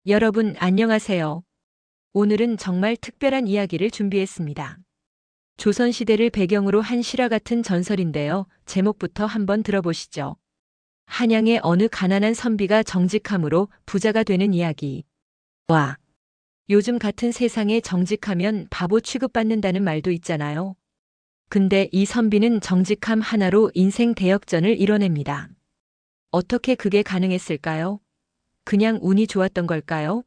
여러분 안녕하세요. 오늘은 정말 특별한 이야기를 준비했습니다. 조선시대를 배경으로 한 실화 같은 전설인데요. 제목부터 한번 들어보시죠. 한양의 어느 가난한 선비가 정직함으로 부자가 되는 이야기. 와, 요즘 같은 세상에 정직하면 바보 취급받는다는 말도 있잖아요. 근데 이 선비는 정직함 하나로 인생 대역전을 이뤄냅니다. 어떻게 그게 가능했을까요? 그냥 운이 좋았던 걸까요?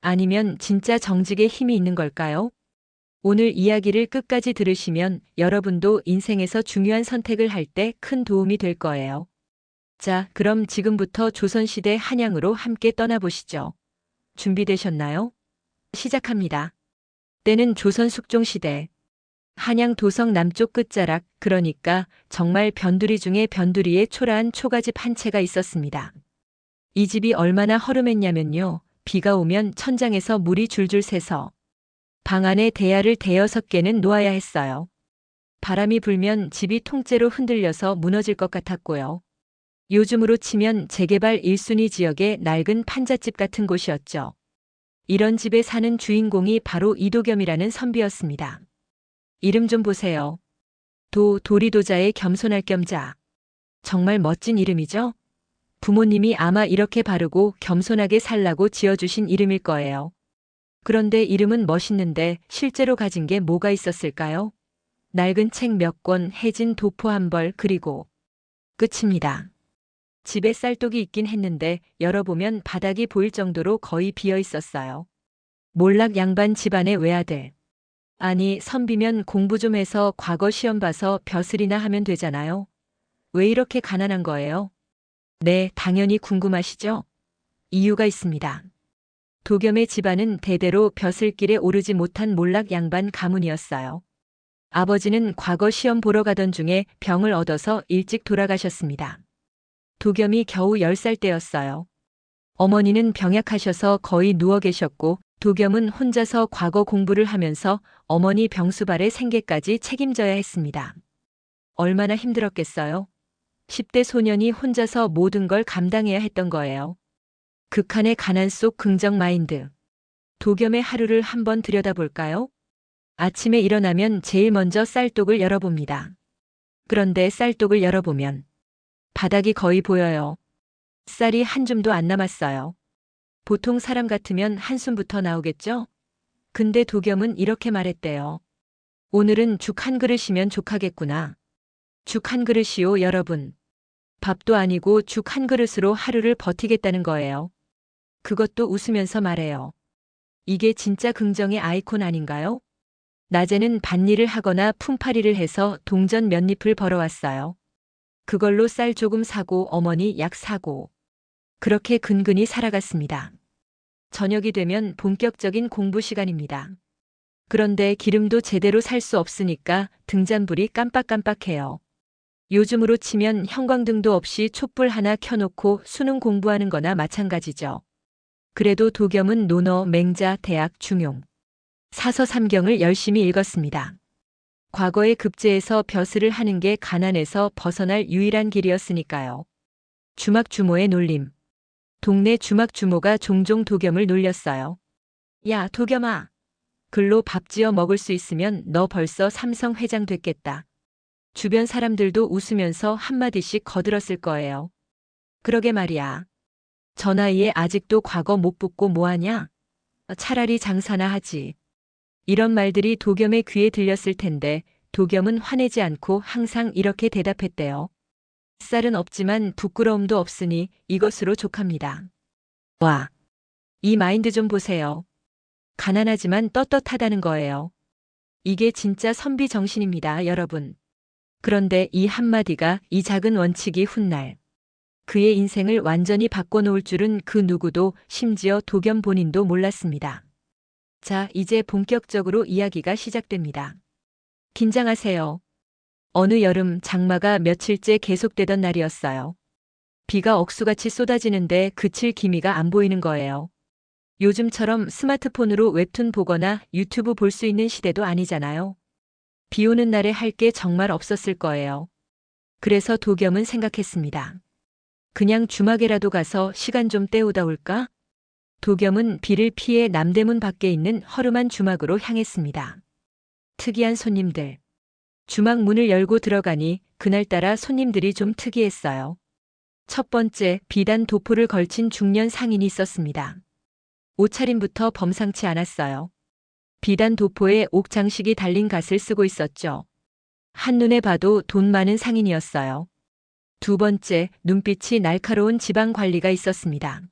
아니면 진짜 정직에 힘이 있는 걸까요? 오늘 이야기를 끝까지 들으시면 여러분도 인생에서 중요한 선택을 할 때 큰 도움이 될 거예요. 자, 그럼 지금부터 조선시대 한양으로 함께 떠나보시죠. 준비되셨나요? 시작합니다. 때는 조선 숙종시대. 한양 도성 남쪽 끝자락, 그러니까 정말 변두리 중에 변두리에 초라한 초가집 한 채가 있었습니다. 이 집이 얼마나 허름했냐면요. 비가 오면 천장에서 물이 줄줄 새서 방 안에 대야를 대여섯 개는 놓아야 했어요. 바람이 불면 집이 통째로 흔들려서 무너질 것 같았고요. 요즘으로 치면 재개발 1순위 지역의 낡은 판잣집 같은 곳이었죠. 이런 집에 사는 주인공이 바로 이도겸이라는 선비였습니다. 이름 좀 보세요. 도리도자의 겸손할 겸자. 정말 멋진 이름이죠? 부모님이 아마 이렇게 바르고 겸손하게 살라고 지어주신 이름일 거예요. 그런데 이름은 멋있는데 실제로 가진 게 뭐가 있었을까요? 낡은 책 몇 권, 해진 도포 한 벌, 그리고 끝입니다. 집에 쌀독이 있긴 했는데 열어보면 바닥이 보일 정도로 거의 비어 있었어요. 몰락 양반 집안의 외아들. 아니, 선비면 공부 좀 해서 과거 시험 봐서 벼슬이나 하면 되잖아요. 왜 이렇게 가난한 거예요? 네, 당연히 궁금하시죠? 이유가 있습니다. 도겸의 집안은 대대로 벼슬길에 오르지 못한 몰락 양반 가문이었어요. 아버지는 과거 시험 보러 가던 중에 병을 얻어서 일찍 돌아가셨습니다. 도겸이 겨우 10살 때였어요. 어머니는 병약하셔서 거의 누워 계셨고 도겸은 혼자서 과거 공부를 하면서 어머니 병수발의 생계까지 책임져야 했습니다. 얼마나 힘들었겠어요? 10대 소년이 혼자서 모든 걸 감당해야 했던 거예요. 극한의 가난 속 긍정 마인드. 도겸의 하루를 한번 들여다볼까요? 아침에 일어나면 제일 먼저 쌀독을 열어봅니다. 그런데 쌀독을 열어보면 바닥이 거의 보여요. 쌀이 한 줌도 안 남았어요. 보통 사람 같으면 한숨부터 나오겠죠? 근데 도겸은 이렇게 말했대요. 오늘은 죽 한 그릇이면 족하겠구나. 죽 한 그릇이요, 여러분. 밥도 아니고 죽 한 그릇으로 하루를 버티겠다는 거예요. 그것도 웃으면서 말해요. 이게 진짜 긍정의 아이콘 아닌가요? 낮에는 밭일을 하거나 품팔이를 해서 동전 몇 잎을 벌어왔어요. 그걸로 쌀 조금 사고 어머니 약 사고. 그렇게 근근히 살아갔습니다. 저녁이 되면 본격적인 공부 시간입니다. 그런데 기름도 제대로 살 수 없으니까 등잔불이 깜빡깜빡해요. 요즘으로 치면 형광등도 없이 촛불 하나 켜놓고 수능 공부하는 거나 마찬가지죠. 그래도 도겸은 논어, 맹자, 대학, 중용, 사서 삼경을 열심히 읽었습니다. 과거의 급제에서 벼슬을 하는 게 가난에서 벗어날 유일한 길이었으니까요. 주막주모의 놀림. 동네 주막주모가 종종 도겸을 놀렸어요. 야, 도겸아. 글로 밥 지어 먹을 수 있으면 너 벌써 삼성 회장 됐겠다. 주변 사람들도 웃으면서 한마디씩 거들었을 거예요. 그러게 말이야. 저 나이에 아직도 과거 못 붙고 뭐하냐? 차라리 장사나 하지. 이런 말들이 도겸의 귀에 들렸을 텐데 도겸은 화내지 않고 항상 이렇게 대답했대요. 쌀은 없지만 부끄러움도 없으니 이것으로 족합니다. 와, 이 마인드 좀 보세요. 가난하지만 떳떳하다는 거예요. 이게 진짜 선비 정신입니다, 여러분. 그런데 이 한마디가, 이 작은 원칙이 훗날 그의 인생을 완전히 바꿔놓을 줄은 그 누구도, 심지어 도겸 본인도 몰랐습니다. 자, 이제 본격적으로 이야기가 시작됩니다. 긴장하세요. 어느 여름 장마가 며칠째 계속되던 날이었어요. 비가 억수같이 쏟아지는데 그칠 기미가 안 보이는 거예요. 요즘처럼 스마트폰으로 웹툰 보거나 유튜브 볼 수 있는 시대도 아니잖아요. 비 오는 날에 할 게 정말 없었을 거예요. 그래서 도겸은 생각했습니다. 그냥 주막에라도 가서 시간 좀 때우다 올까? 도겸은 비를 피해 남대문 밖에 있는 허름한 주막으로 향했습니다. 특이한 손님들. 주막 문을 열고 들어가니 그날따라 손님들이 좀 특이했어요. 첫 번째, 비단 도포를 걸친 중년 상인이 있었습니다. 옷차림부터 범상치 않았어요. 비단 도포에 옥장식이 달린 갓을 쓰고 있었죠. 한눈에 봐도 돈 많은 상인이었어요. 두 번째, 눈빛이 날카로운 지방 관리가 있었습니다.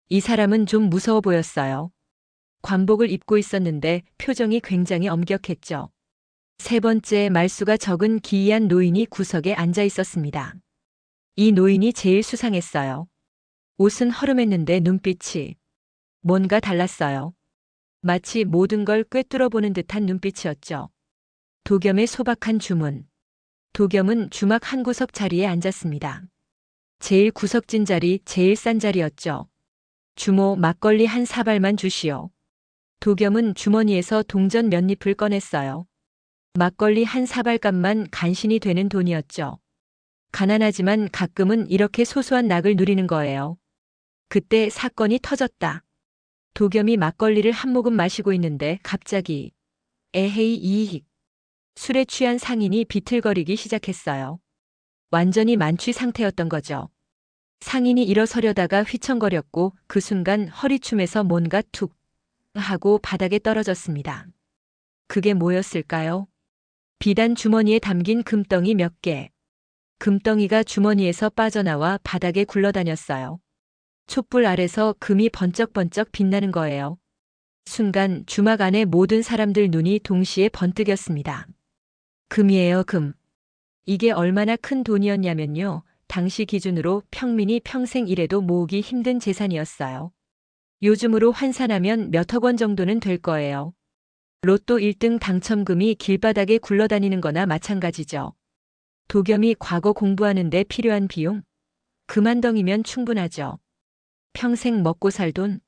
이 사람은 좀 무서워 보였어요. 관복을 입고 있었는데 표정이 굉장히 엄격했죠. 세 번째, 말수가 적은 기이한 노인이 구석에 앉아 있었습니다. 이 노인이 제일 수상했어요. 옷은 허름했는데 눈빛이 뭔가 달랐어요. 마치 모든 걸 꿰뚫어 보는 듯한 눈빛이었죠. 도겸의 소박한 주문. 도겸은 주막 한 구석 자리에 앉았습니다. 제일 구석진 자리, 제일 싼 자리였죠. 주모, 막걸리 한 사발만 주시오. 도겸은 주머니에서 동전 몇 잎을 꺼냈어요. 막걸리 한 사발값만 간신히 되는 돈이었죠. 가난하지만 가끔은 이렇게 소소한 낙을 누리는 거예요. 그때 사건이 터졌다. 도겸이 막걸리를 한 모금 마시고 있는데 갑자기 에헤이 이익. 술에 취한 상인이 비틀거리기 시작했어요. 완전히 만취 상태였던 거죠. 상인이 일어서려다가 휘청거렸고 그 순간 허리춤에서 뭔가 툭 하고 바닥에 떨어졌습니다. 그게 뭐였을까요? 비단 주머니에 담긴 금덩이 몇 개. 금덩이가 주머니에서 빠져나와 바닥에 굴러다녔어요. 촛불 아래서 금이 번쩍번쩍 빛나는 거예요. 순간 주막 안의 모든 사람들 눈이 동시에 번뜩였습니다. 금이에요, 금. 이게 얼마나 큰 돈이었냐면요. 당시 기준으로 평민이 평생 일해도 모으기 힘든 재산이었어요. 요즘으로 환산하면 몇억 원 정도는 될 거예요. 로또 1등 당첨금이 길바닥에 굴러다니는 거나 마찬가지죠. 도겸이 과거 공부하는데 필요한 비용? 금 한 덩이면 충분하죠. 평생 먹고 살 돈?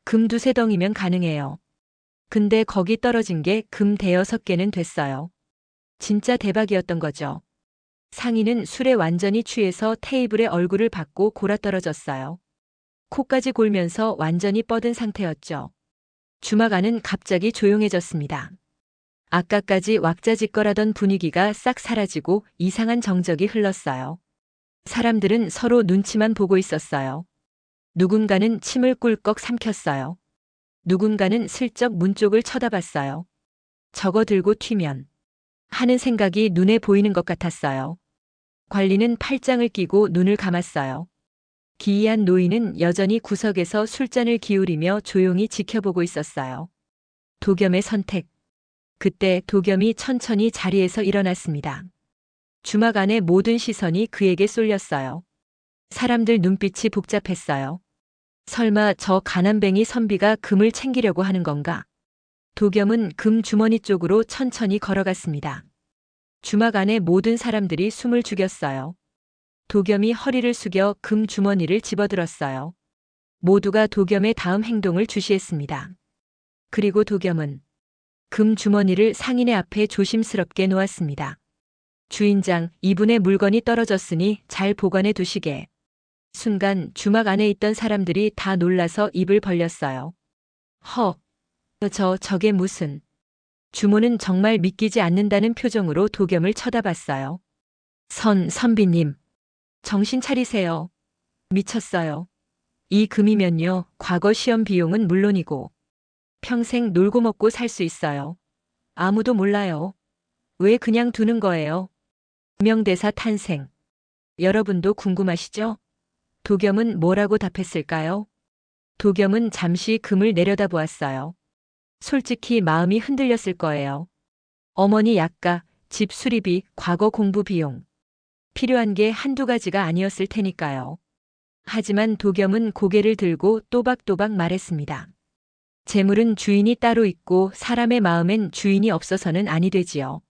금 두세 덩이면 가능해요. 근데 거기 떨어진 게 금 대여섯 개는 됐어요. 진짜 대박이었던 거죠. 상인은 술에 완전히 취해서 테이블에 얼굴을 받고 골아떨어졌어요. 코까지 골면서 완전히 뻗은 상태였죠. 주막 안은 갑자기 조용해졌습니다. 아까까지 왁자지껄하던 분위기가 싹 사라지고 이상한 정적이 흘렀어요. 사람들은 서로 눈치만 보고 있었어요. 누군가는 침을 꿀꺽 삼켰어요. 누군가는 슬쩍 문 쪽을 쳐다봤어요. 저거 들고 튀면 하는 생각이 눈에 보이는 것 같았어요. 관리는 팔짱을 끼고 눈을 감았어요. 기이한 노인은 여전히 구석에서 술잔을 기울이며 조용히 지켜보고 있었어요. 도겸의 선택. 그때 도겸이 천천히 자리에서 일어났습니다. 주막 안의 모든 시선이 그에게 쏠렸어요. 사람들 눈빛이 복잡했어요. 설마 저 가난뱅이 선비가 금을 챙기려고 하는 건가? 도겸은 금 주머니 쪽으로 천천히 걸어갔습니다. 주막 안의 모든 사람들이 숨을 죽였어요. 도겸이 허리를 숙여 금 주머니를 집어들었어요. 모두가 도겸의 다음 행동을 주시했습니다. 그리고 도겸은 금 주머니를 상인의 앞에 조심스럽게 놓았습니다. 주인장, 이분의 물건이 떨어졌으니 잘 보관해 두시게. 순간 주막 안에 있던 사람들이 다 놀라서 입을 벌렸어요. 저게 무슨. 주모는 정말 믿기지 않는다는 표정으로 도겸을 쳐다봤어요. 선비님. 정신 차리세요. 미쳤어요. 이 금이면요, 과거 시험 비용은 물론이고 평생 놀고 먹고 살 수 있어요. 아무도 몰라요. 왜 그냥 두는 거예요? 명대사 탄생. 여러분도 궁금하시죠? 도겸은 뭐라고 답했을까요? 도겸은 잠시 금을 내려다보았어요. 솔직히 마음이 흔들렸을 거예요. 어머니 약가, 집 수리비, 과거 공부 비용. 필요한 게 한두 가지가 아니었을 테니까요. 하지만 도겸은 고개를 들고 또박또박 말했습니다. 재물은 주인이 따로 있고 사람의 마음엔 주인이 없어서는 아니 되지요.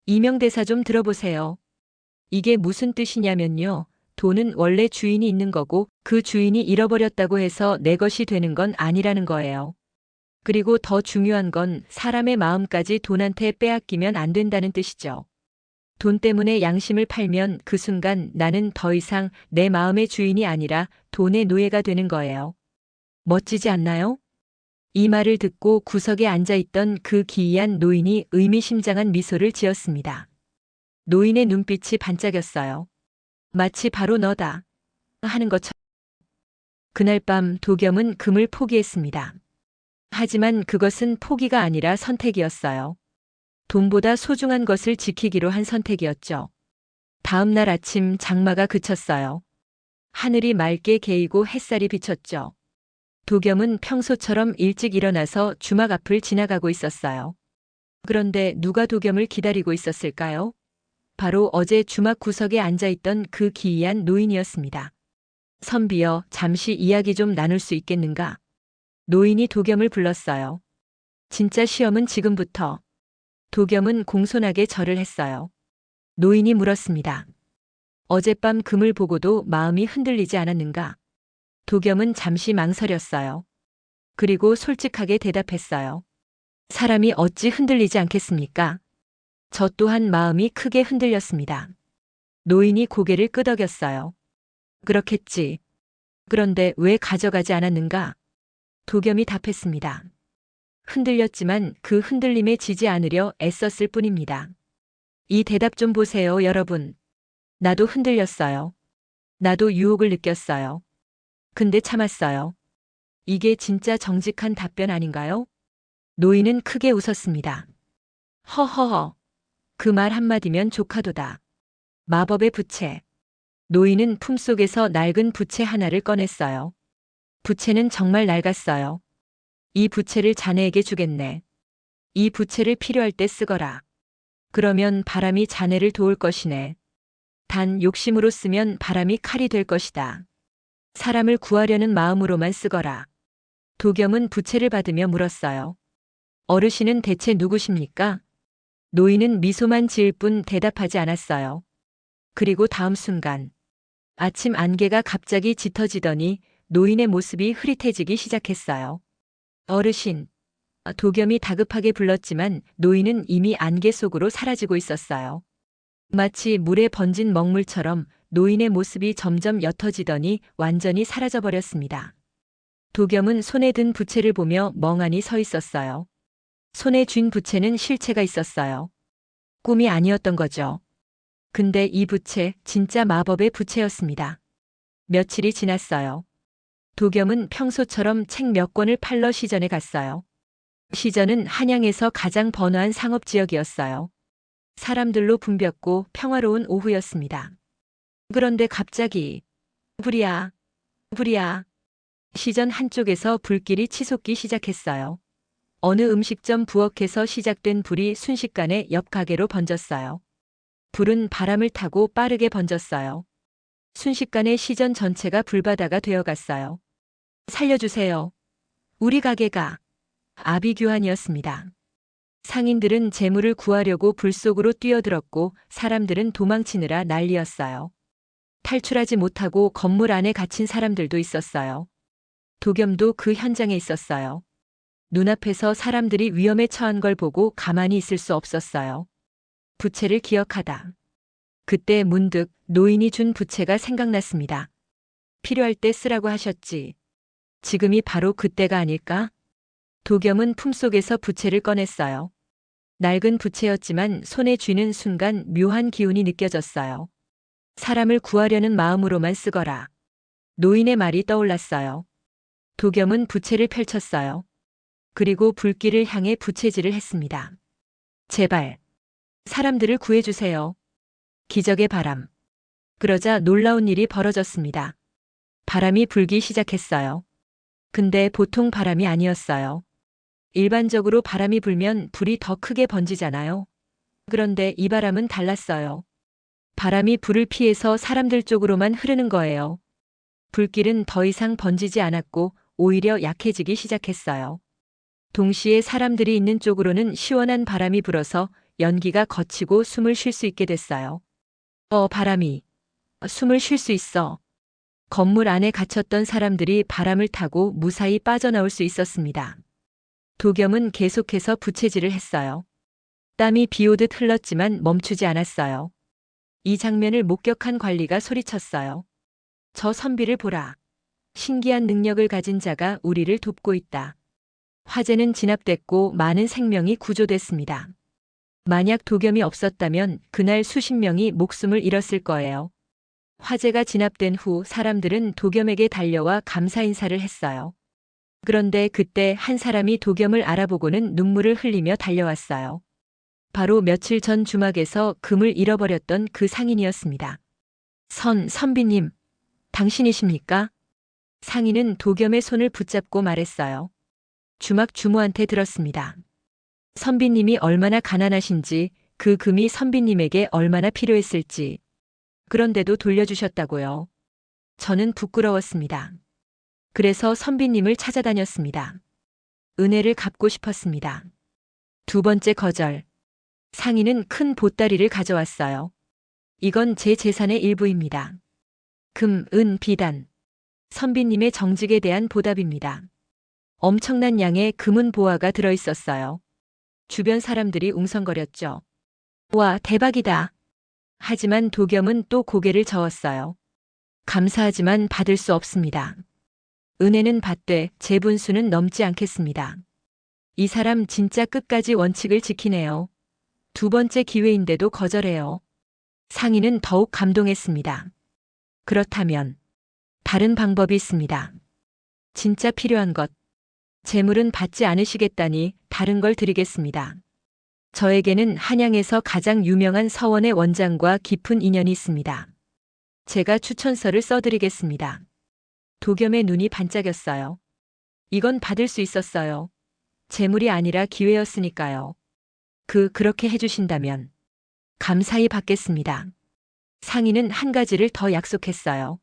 이명대사 좀 들어보세요. 이게 무슨 뜻이냐면요. 돈은 원래 주인이 있는 거고 그 주인이 잃어버렸다고 해서 내 것이 되는 건 아니라는 거예요. 그리고 더 중요한 건 사람의 마음까지 돈한테 빼앗기면 안 된다는 뜻이죠. 돈 때문에 양심을 팔면 그 순간 나는 더 이상 내 마음의 주인이 아니라 돈의 노예가 되는 거예요. 멋지지 않나요? 이 말을 듣고 구석에 앉아있던 그 기이한 노인이 의미심장한 미소를 지었습니다. 노인의 눈빛이 반짝였어요. 마치 바로 너다 하는 것처럼. 그날 밤 도겸은 금을 포기했습니다. 하지만 그것은 포기가 아니라 선택이었어요. 돈보다 소중한 것을 지키기로 한 선택이었죠. 다음 날 아침 장마가 그쳤어요. 하늘이 맑게 개이고 햇살이 비쳤죠. 도겸은 평소처럼 일찍 일어나서 주막 앞을 지나가고 있었어요. 그런데 누가 도겸을 기다리고 있었을까요? 바로 어제 주막 구석에 앉아있던 그 기이한 노인이었습니다. 선비여, 잠시 이야기 좀 나눌 수 있겠는가? 노인이 도겸을 불렀어요. 진짜 시험은 지금부터. 도겸은 공손하게 절을 했어요. 노인이 물었습니다. 어젯밤 금을 보고도 마음이 흔들리지 않았는가? 도겸은 잠시 망설였어요. 그리고 솔직하게 대답했어요. 사람이 어찌 흔들리지 않겠습니까? 저 또한 마음이 크게 흔들렸습니다. 노인이 고개를 끄덕였어요. 그렇겠지. 그런데 왜 가져가지 않았는가? 도겸이 답했습니다. 흔들렸지만 그 흔들림에 지지 않으려 애썼을 뿐입니다. 이 대답 좀 보세요, 여러분. 나도 흔들렸어요. 나도 유혹을 느꼈어요. 근데 참았어요. 이게 진짜 정직한 답변 아닌가요? 노인은 크게 웃었습니다. 허허허. 그 말 한마디면 조카도다. 마법의 부채. 노인은 품속에서 낡은 부채 하나를 꺼냈어요. 부채는 정말 낡았어요. 이 부채를 자네에게 주겠네. 이 부채를 필요할 때 쓰거라. 그러면 바람이 자네를 도울 것이네. 단 욕심으로 쓰면 바람이 칼이 될 것이다. 사람을 구하려는 마음으로만 쓰거라. 도겸은 부채를 받으며 물었어요. 어르신은 대체 누구십니까? 노인은 미소만 지을 뿐 대답하지 않았어요. 그리고 다음 순간 아침 안개가 갑자기 짙어지더니 노인의 모습이 흐릿해지기 시작했어요. 어르신. 도겸이 다급하게 불렀지만 노인은 이미 안개 속으로 사라지고 있었어요. 마치 물에 번진 먹물처럼 노인의 모습이 점점 옅어지더니 완전히 사라져버렸습니다. 도겸은 손에 든 부채를 보며 멍하니 서 있었어요. 손에 쥔 부채는 실체가 있었어요. 꿈이 아니었던 거죠. 근데 이 부채 진짜 마법의 부채였습니다. 며칠이 지났어요. 도겸은 평소처럼 책 몇 권을 팔러 시전에 갔어요. 시전은 한양에서 가장 번화한 상업지역이었어요. 사람들로 붐볐고 평화로운 오후였습니다. 그런데 갑자기 불이야, 불이야. 시전 한쪽에서 불길이 치솟기 시작했어요. 어느 음식점 부엌에서 시작된 불이 순식간에 옆 가게로 번졌어요. 불은 바람을 타고 빠르게 번졌어요. 순식간에 시전 전체가 불바다가 되어갔어요. 살려주세요. 우리 가게가. 아비규환이었습니다. 상인들은 재물을 구하려고 불 속으로 뛰어들었고 사람들은 도망치느라 난리였어요. 탈출하지 못하고 건물 안에 갇힌 사람들도 있었어요. 도겸도 그 현장에 있었어요. 눈앞에서 사람들이 위험에 처한 걸 보고 가만히 있을 수 없었어요. 부채를 기억하다. 그때 문득 노인이 준 부채가 생각났습니다. 필요할 때 쓰라고 하셨지. 지금이 바로 그때가 아닐까? 도겸은 품속에서 부채를 꺼냈어요. 낡은 부채였지만 손에 쥐는 순간 묘한 기운이 느껴졌어요. 사람을 구하려는 마음으로만 쓰거라. 노인의 말이 떠올랐어요. 도겸은 부채를 펼쳤어요. 그리고 불길을 향해 부채질을 했습니다. 제발. 사람들을 구해주세요. 기적의 바람. 그러자 놀라운 일이 벌어졌습니다. 바람이 불기 시작했어요. 근데 보통 바람이 아니었어요. 일반적으로 바람이 불면 불이 더 크게 번지잖아요. 그런데 이 바람은 달랐어요. 바람이 불을 피해서 사람들 쪽으로만 흐르는 거예요. 불길은 더 이상 번지지 않았고 오히려 약해지기 시작했어요. 동시에 사람들이 있는 쪽으로는 시원한 바람이 불어서 연기가 거치고 숨을 쉴 수 있게 됐어요. 바람이. 숨을 쉴 수 있어. 건물 안에 갇혔던 사람들이 바람을 타고 무사히 빠져나올 수 있었습니다. 도겸은 계속해서 부채질을 했어요. 땀이 비오듯 흘렀지만 멈추지 않았어요. 이 장면을 목격한 관리가 소리쳤어요. 저 선비를 보라. 신기한 능력을 가진 자가 우리를 돕고 있다. 화재는 진압됐고 많은 생명이 구조됐습니다. 만약 도겸이 없었다면 그날 수십 명이 목숨을 잃었을 거예요. 화재가 진압된 후 사람들은 도겸에게 달려와 감사 인사를 했어요. 그런데 그때 한 사람이 도겸을 알아보고는 눈물을 흘리며 달려왔어요. 바로 며칠 전 주막에서 금을 잃어버렸던 그 상인이었습니다. 선비님, 당신이십니까? 상인은 도겸의 손을 붙잡고 말했어요. 주막 주모한테 들었습니다. 선비님이 얼마나 가난하신지, 그 금이 선비님에게 얼마나 필요했을지. 그런데도 돌려주셨다고요. 저는 부끄러웠습니다. 그래서 선비님을 찾아다녔습니다. 은혜를 갚고 싶었습니다. 두 번째 거절. 상인은 큰 보따리를 가져왔어요. 이건 제 재산의 일부입니다. 금, 은, 비단. 선비님의 정직에 대한 보답입니다. 엄청난 양의 금은 보화가 들어있었어요. 주변 사람들이 웅성거렸죠. 와, 대박이다. 하지만 도겸은 또 고개를 저었어요. 감사하지만 받을 수 없습니다. 은혜는 받되 제 분수는 넘지 않겠습니다. 이 사람 진짜 끝까지 원칙을 지키네요. 두 번째 기회인데도 거절해요. 상인은 더욱 감동했습니다. 그렇다면 다른 방법이 있습니다. 진짜 필요한 것. 재물은 받지 않으시겠다니 다른 걸 드리겠습니다. 저에게는 한양에서 가장 유명한 서원의 원장과 깊은 인연이 있습니다. 제가 추천서를 써드리겠습니다. 도겸의 눈이 반짝였어요. 이건 받을 수 있었어요. 재물이 아니라 기회였으니까요. 그렇게 해주신다면 감사히 받겠습니다. 상인은 한 가지를 더 약속했어요.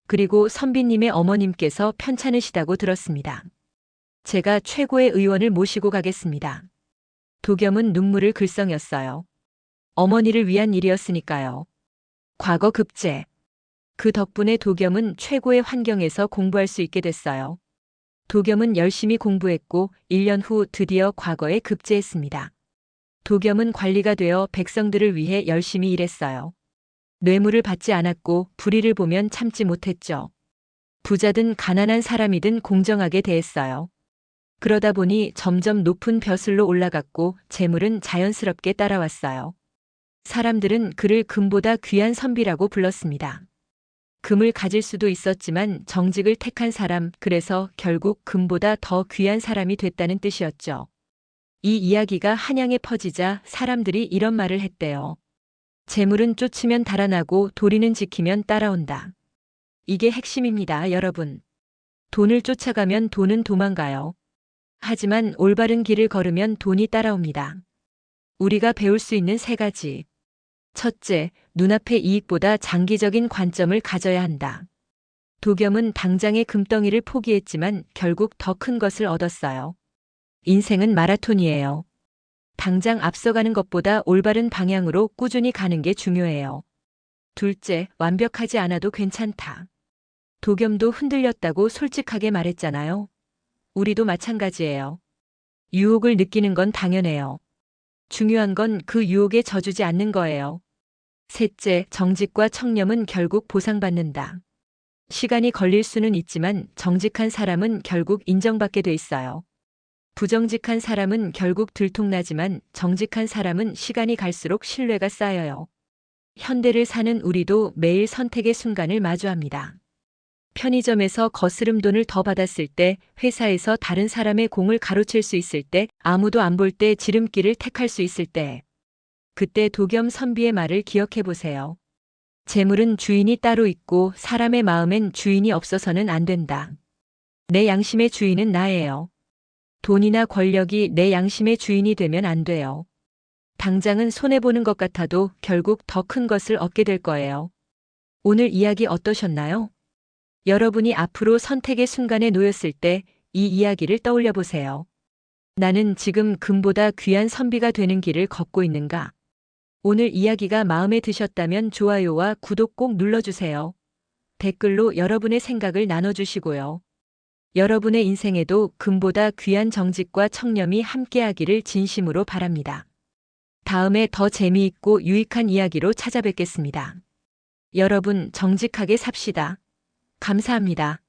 그리고 선비님의 어머님께서 편찮으시다고 들었습니다. 제가 최고의 의원을 모시고 가겠습니다. 도겸은 눈물을 글썽였어요. 어머니를 위한 일이었으니까요. 과거 급제. 그 덕분에 도겸은 최고의 환경에서 공부할 수 있게 됐어요. 도겸은 열심히 공부했고 1년 후 드디어 과거에 급제했습니다. 도겸은 관리가 되어 백성들을 위해 열심히 일했어요. 뇌물을 받지 않았고 불의를 보면 참지 못했죠. 부자든 가난한 사람이든 공정하게 대했어요. 그러다 보니 점점 높은 벼슬로 올라갔고 재물은 자연스럽게 따라왔어요. 사람들은 그를 금보다 귀한 선비라고 불렀습니다. 금을 가질 수도 있었지만 정직을 택한 사람, 그래서 결국 금보다 더 귀한 사람이 됐다는 뜻이었죠. 이 이야기가 한양에 퍼지자 사람들이 이런 말을 했대요. 재물은 쫓으면 달아나고 도리는 지키면 따라온다. 이게 핵심입니다, 여러분. 돈을 쫓아가면 돈은 도망가요. 하지만 올바른 길을 걸으면 돈이 따라옵니다. 우리가 배울 수 있는 3가지. 첫째, 눈앞의 이익보다 장기적인 관점을 가져야 한다. 도겸은 당장의 금덩이를 포기했지만 결국 더 큰 것을 얻었어요. 인생은 마라톤이에요. 당장 앞서가는 것보다 올바른 방향으로 꾸준히 가는 게 중요해요. 둘째, 완벽하지 않아도 괜찮다. 도겸도 흔들렸다고 솔직하게 말했잖아요. 우리도 마찬가지예요. 유혹을 느끼는 건 당연해요. 중요한 건 그 유혹에 져주지 않는 거예요. 셋째, 정직과 청렴은 결국 보상받는다. 시간이 걸릴 수는 있지만 정직한 사람은 결국 인정받게 돼 있어요. 부정직한 사람은 결국 들통나지만 정직한 사람은 시간이 갈수록 신뢰가 쌓여요. 현대를 사는 우리도 매일 선택의 순간을 마주합니다. 편의점에서 거스름 돈을 더 받았을 때, 회사에서 다른 사람의 공을 가로챌 수 있을 때, 아무도 안 볼 때 지름길을 택할 수 있을 때. 그때 도겸 선비의 말을 기억해 보세요. 재물은 주인이 따로 있고 사람의 마음엔 주인이 없어서는 안 된다. 내 양심의 주인은 나예요. 돈이나 권력이 내 양심의 주인이 되면 안 돼요. 당장은 손해보는 것 같아도 결국 더 큰 것을 얻게 될 거예요. 오늘 이야기 어떠셨나요? 여러분이 앞으로 선택의 순간에 놓였을 때 이 이야기를 떠올려 보세요. 나는 지금 금보다 귀한 선비가 되는 길을 걷고 있는가? 오늘 이야기가 마음에 드셨다면 좋아요와 구독 꼭 눌러주세요. 댓글로 여러분의 생각을 나눠주시고요. 여러분의 인생에도 금보다 귀한 정직과 청렴이 함께하기를 진심으로 바랍니다. 다음에 더 재미있고 유익한 이야기로 찾아뵙겠습니다. 여러분, 정직하게 삽시다. 감사합니다.